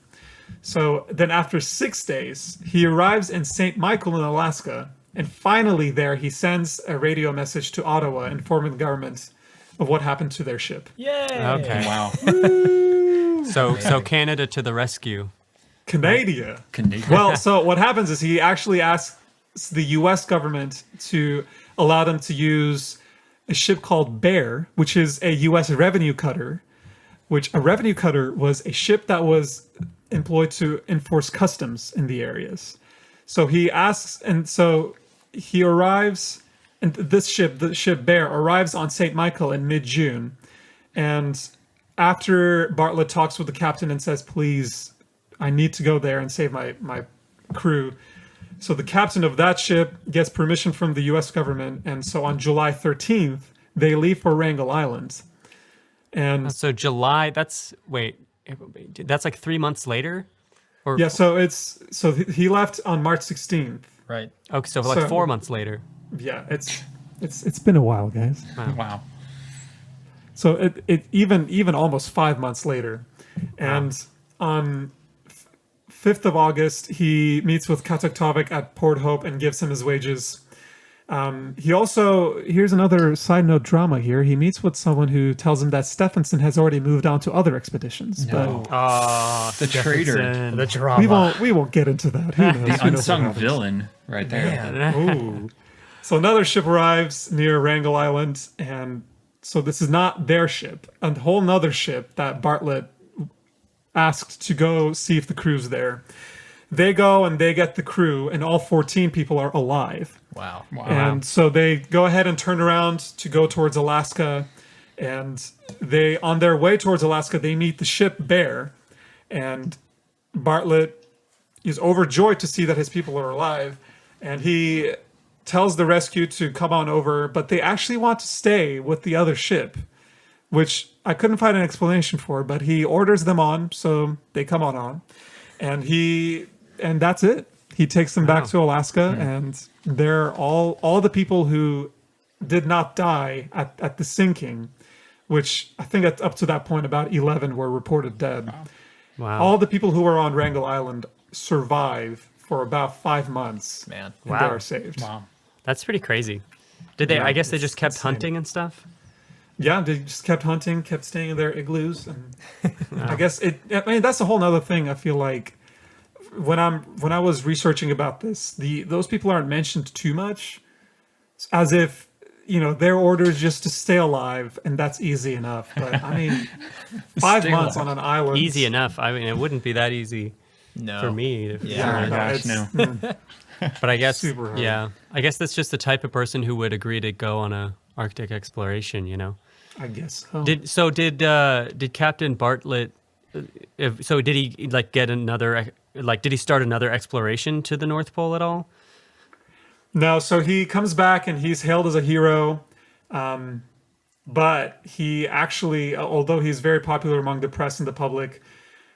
So then after 6 days, he arrives in St. Michael in Alaska. And finally there, he sends a radio message to Ottawa informing the government of what happened to their ship. Yay! Okay. Wow. So Canada to the rescue. Canada. Canadian. Well, so what happens is he actually asks the U.S. government to allow them to use a ship called Bear, which is a U.S. revenue cutter, which a revenue cutter was a ship that was employed to enforce customs in the areas. So he asks, and so he arrives, and the ship Bear, arrives on St. Michael in mid-June. And after Bartlett talks with the captain and says, please, I need to go there and save my crew. So the captain of that ship gets permission from the U.S. government. And so on July 13th, they leave for Wrangel Island. And So July, that's like 3 months later? Or yeah, so he left on March 16th. Right. Okay, so like 4 months later. Yeah, it's been a while, guys. Wow. So it even almost 5 months later. And on 5th of August, he meets with Katektovik at Port Hope and gives him his wages. He also, here's another side note drama here. He meets with someone who tells him that Stephenson has already moved on to other expeditions. No. The traitor. The drama. But we won't get into that. Who knows? The Who knows what unsung happens. villain right there. Man. Ooh. So another ship arrives near Wrangel Island, and so this is not their ship. A whole nother ship that Bartlett asked to go see if the crew's there. They go and they get the crew, and all 14 people are alive. Wow. And so they go ahead and turn around to go towards Alaska. And they, on their way towards Alaska, they meet the ship Bear. And Bartlett he's overjoyed to see that his people are alive, and he tells the rescue to come on over, but they actually want to stay with the other ship, which I couldn't find an explanation for, but he orders them on, so they come on. And that's it. He takes them back to Alaska, and they're all the people who did not die at the sinking, which I think up to that point about 11 were reported dead. Wow. All the people who were on Wrangel Island survive for about 5 months. Man. And Wow. they are saved. Wow. That's pretty crazy. Did they? Yeah, I guess they it's just kept insane. hunting and stuff. Yeah, they just kept hunting, kept staying in their igloos, and I guess that's a whole nother thing. I feel like when I was researching about this, those people aren't mentioned too much, as if their order is just to stay alive, and that's easy enough. But I mean, 5 Stay months alive. on an island, Easy enough. I mean, it wouldn't be that easy No. for me. Yeah. Oh my no, gosh, it's- But I guess, Super hard. yeah, I guess that's just the type of person who would agree to go on a Arctic exploration. I guess so. Did Captain Bartlett? So did he get another? Did he start another exploration to the North Pole at all? No, so he comes back and he's hailed as a hero. But he actually, although he's very popular among the press and the public,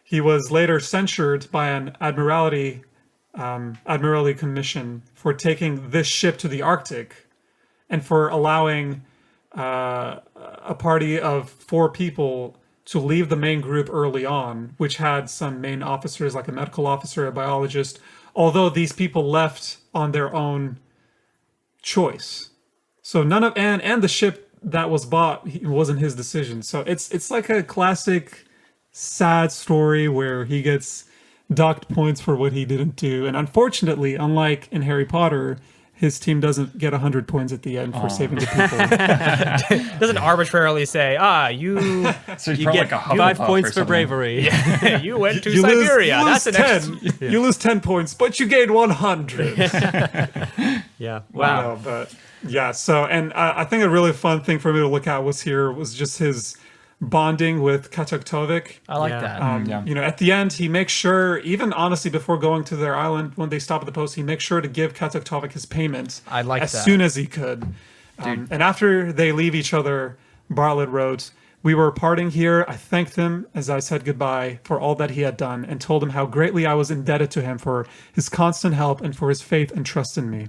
he was later censured by an admiralty commission for taking this ship to the Arctic and for allowing a party of 4 people to leave the main group early on, which had some main officers like a medical officer, a biologist, although these people left on their own choice. So none of and the ship that was bought wasn't his decision. So it's like a classic sad story where he gets docked points for what he didn't do. And unfortunately, unlike in Harry Potter, his team doesn't get 100 points at the end for saving the people. Doesn't arbitrarily say, you So he's You probably get like a 5 Hufflepuff points or for something. bravery. you went to You lose- Siberia. you That's lose an extra. 10. You lose 10 points, but you gain 100. Yeah. Wow. But yeah, so, and I think a really fun thing for me to look at was just his bonding with Katuktovik. I like Yeah. that. Yeah. At the end, he makes sure, even honestly, before going to their island, when they stop at the post, he makes sure to give Katuktovik his payment I like as that. soon as he could. And after they leave each other, Bartlett wrote, "We were parting here. I thanked him as I said goodbye for all that he had done and told him how greatly I was indebted to him for his constant help and for his faith and trust in me.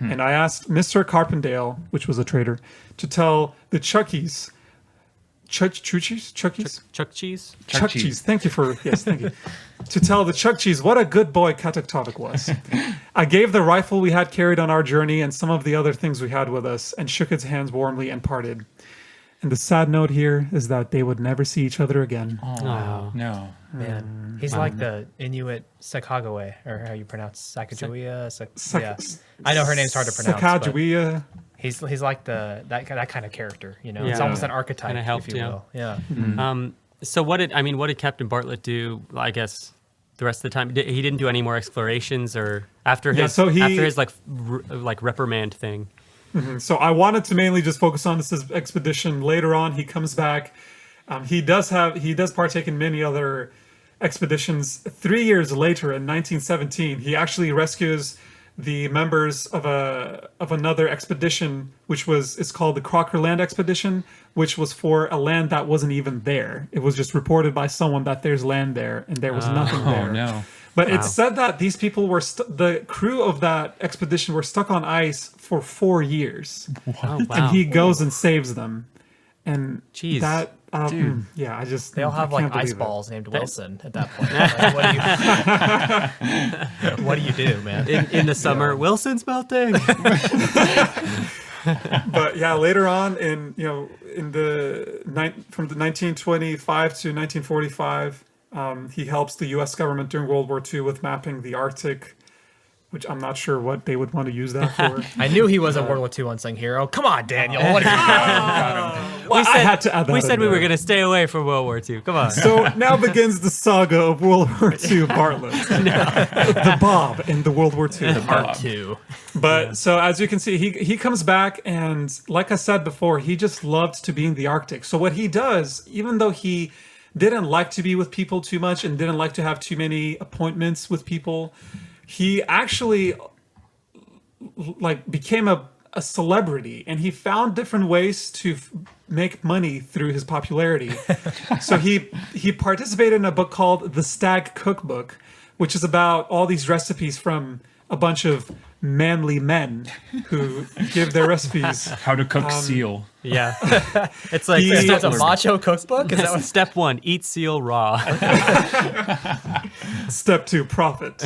And I asked Mr. Carpendale, which was a trader, to tell the Chuckies, Chuckies? Chuck cheese. Chuck cheese. Thank you. To tell the Chukchis what a good boy Katuktovik was. I gave the rifle we had carried on our journey and some of the other things we had with us and shook his hands warmly and parted. And the sad note here is that they would never see each other again." Oh, no. Man, he's like the Inuit Sakagawe, or how you pronounce Sacagawea. Yeah, I know her name's hard to pronounce. But Sacagawea. he's like that kind of character. It's Yeah. almost an archetype, Kinda helped, if you yeah. will. Yeah. So what did Captain Bartlett do? I guess the rest of the time he didn't do any more explorations, or after his reprimand thing. So I wanted to mainly just focus on this expedition. Later on, he comes back. He does partake in many other expeditions. 3 years later, in 1917, he actually rescues the members of another expedition, which is called the Crocker Land Expedition, which was for a land that wasn't even there. It was just reported by someone that there's land there, and there was nothing there. Oh, no. But it's said that these people were the crew of that expedition were stuck on ice for 4 years, Oh, wow. and he goes and saves them. And Jeez. that, Dude. yeah, I just They all have I like can't believe ice it. balls named Wilson at that point. Like, what do you do, man? in the summer, Wilson's melting. But yeah, later on from the 1925 to 1945, he helps the U.S. government during World War II with mapping the Arctic, which I'm not sure what they would want to use that for. I knew he was a World War II unsung hero. Come on, Daniel. What are you doing? I had to add that we in said we were there. going to stay away from World War II. Come on. So now begins the saga of World War II Bartlett. The Bob in the World War II. Part 2. But so as you can see, he comes back, and like I said before, he just loved to be in the Arctic. So what he does, even though he didn't like to be with people too much and didn't like to have too many appointments with people. He actually like became a celebrity, and he found different ways to make money through his popularity. So he participated in a book called The Stag Cookbook, which is about all these recipes from a bunch of manly men who give their recipes. How to cook seal. Yeah. It's like It's a macho cookbook? Is that what? step 1, eat seal raw. Step 2, profit.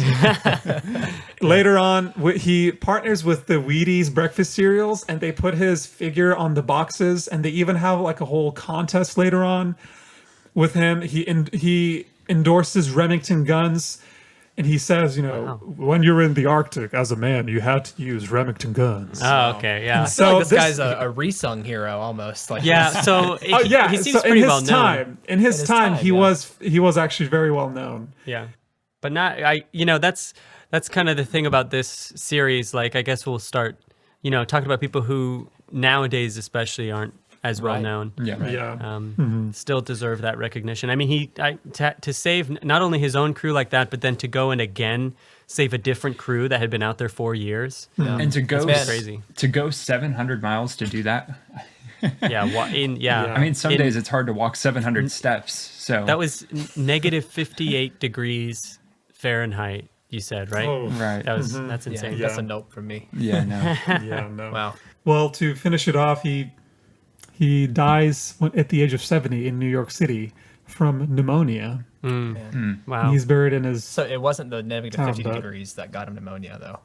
Later on, he partners with the Wheaties breakfast cereals, and they put his figure on the boxes, and they even have like a whole contest later on with him. He endorses Remington guns, and he says, when you're in the Arctic as a man, you had to use Remington guns. Oh, okay, yeah. I feel like this guy's a Resung hero almost. Like Yeah, so he seems pretty well known. In his time, he was actually very well known. Yeah, but not that's kind of the thing about this series. Like, I guess we'll start, talking about people who nowadays especially aren't as well known. Yeah. Right. Yeah. Still deserve that recognition. I mean, to save not only his own crew like that, but then to go and again save a different crew that had been out there 4 years. Yeah. And to go crazy. To go 700 miles to do that. Yeah. I mean, some days it's hard to walk 700 steps. So that was negative 58 degrees Fahrenheit. You said, right? Oh. right. That's insane. Yeah, that's a note from me. Yeah. No. Yeah, no. Wow. Well, to finish it off, he dies at the age of 70 in New York City from pneumonia. Wow. He's buried in his... So it wasn't the negative 50 but- degrees that got him pneumonia, though.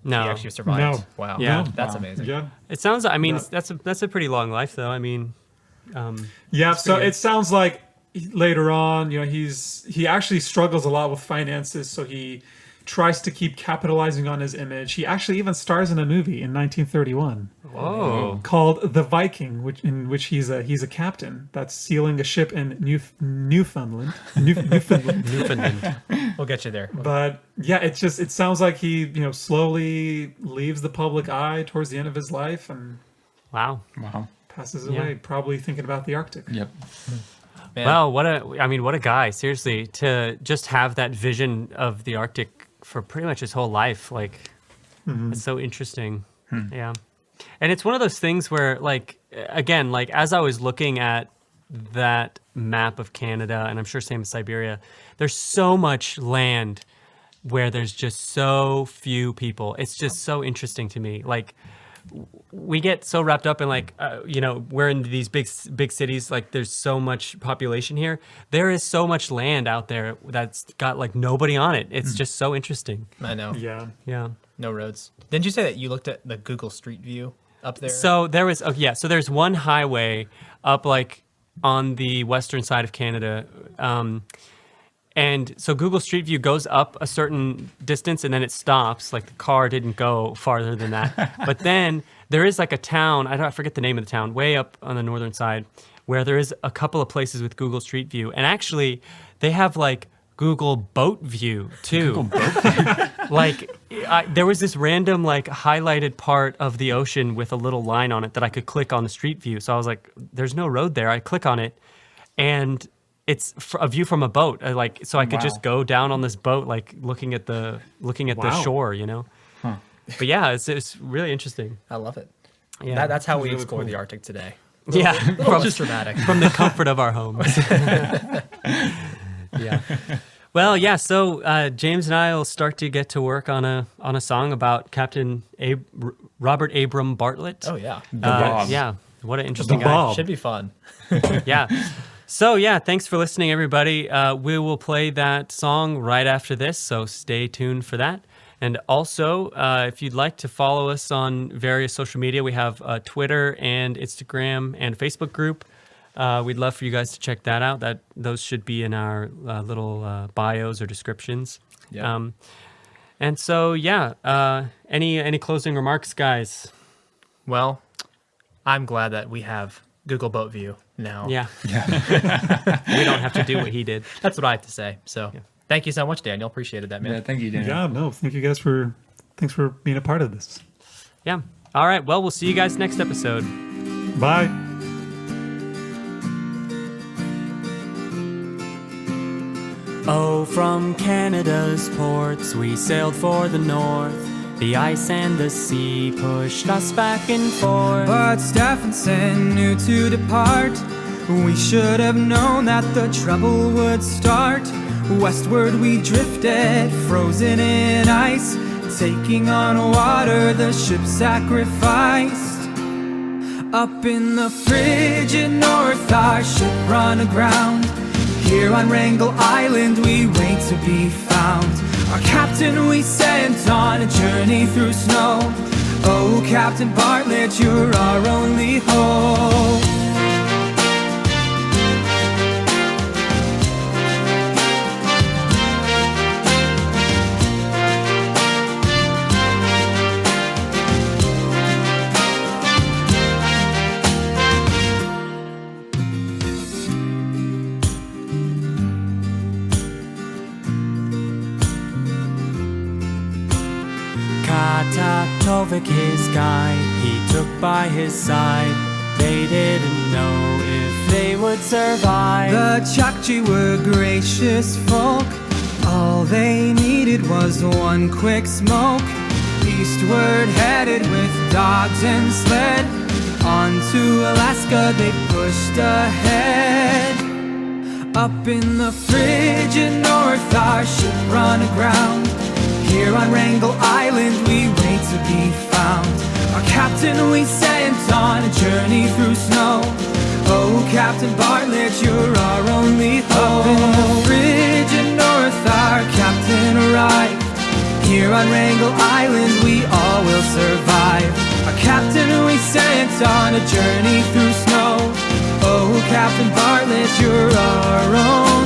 No. He actually survived. No. Wow. Yeah. That's Wow. amazing. Yeah. It sounds. I mean, No. that's a pretty long life, though. I mean, Yeah, so pretty- it sounds like later on, he actually struggles a lot with finances, so he tries to keep capitalizing on his image. He actually even stars in a movie in 1931 whoa. called The Viking, in which he's a captain that's sealing a ship in Newfoundland. Newfoundland. We'll get you there. But yeah, it sounds like he slowly leaves the public eye towards the end of his life and Wow. Wow. passes Yeah. away, probably thinking about the Arctic. Yep. Man. Well, what a guy. Seriously, to just have that vision of the Arctic for pretty much his whole life, like, it's so interesting. Yeah, and it's one of those things where, like, again, like as I was looking at that map of Canada, and I'm sure same as Siberia, there's so much land where there's just so few people. It's just so interesting to me. Like, we get so wrapped up in like, we're in these big cities. Like, there's so much population here. There is so much land out there that's got like nobody on it. It's just so interesting. I know. Yeah. Yeah. No roads. Didn't you say that you looked at the Google Street View up there? So there was, so there's one highway up like on the western side of Canada. And so Google Street View goes up a certain distance and then it stops. Like, the car didn't go farther than that. But then there is like a town, I forget the name of the town, way up on the northern side, where there is a couple of places with Google Street View. And actually, they have like Google Boat View too. Google Boat View. Like, there was this random like highlighted part of the ocean with a little line on it that I could click on the street view. So I was like, there's no road there. I click on it and it's a view from a boat. So I could just go down on this boat, like looking at the Wow. shore, But yeah, it's really interesting. I love it. Yeah. That's how we really explore cool. the Arctic today. Yeah. From just dramatic. From the comfort of our homes. Yeah. Well, yeah. So James and I will start to get to work on a song about Captain Robert Abram Bartlett. Oh yeah. Bob. Yeah. What an interesting The guy. Bob. Should be fun. Yeah. So yeah, thanks for listening, everybody. We will play that song right after this, so stay tuned for that. And also, if you'd like to follow us on various social media, we have Twitter and Instagram and Facebook group. We'd love for you guys to check that out. Those should be in our little bios or descriptions. Yeah. And so, yeah, any closing remarks, guys? Well, I'm glad that we have Google Boat View now. Yeah. We don't have to do what he did. That's what I have to say. So thank you so much, Daniel. Appreciated that, man. Yeah. Thank you, Daniel. Yeah, no, thank you guys thanks for being a part of this. Yeah. All right. Well, we'll see you guys next episode. Bye. Oh, from Canada's ports we sailed for the north. The ice and the sea pushed us back and forth. But Stephenson knew to depart. We should have known that the trouble would start. Westward we drifted, frozen in ice, taking on water the ship sacrificed. Up in the frigid north our ship run aground. Here on Wrangel Island we wait to be found. Our captain we sent on a journey through snow. Oh, Captain Bartlett, you're our only hope. Kataktovik, his guide, he took by his side. They didn't know if they would survive. The Chukchi were gracious folk. All they needed was one quick smoke. Eastward headed with dogs and sled. On to Alaska they pushed ahead. Up in the frigid north our ship run aground. Here on Wrangel Island we wait to be found. Our captain we sent on a journey through snow. Oh, Captain Bartlett, you're our only hope. Up in the frigid north our captain arrived. Here on Wrangel Island we all will survive. Our captain we sent on a journey through snow. Oh, Captain Bartlett, you're our own.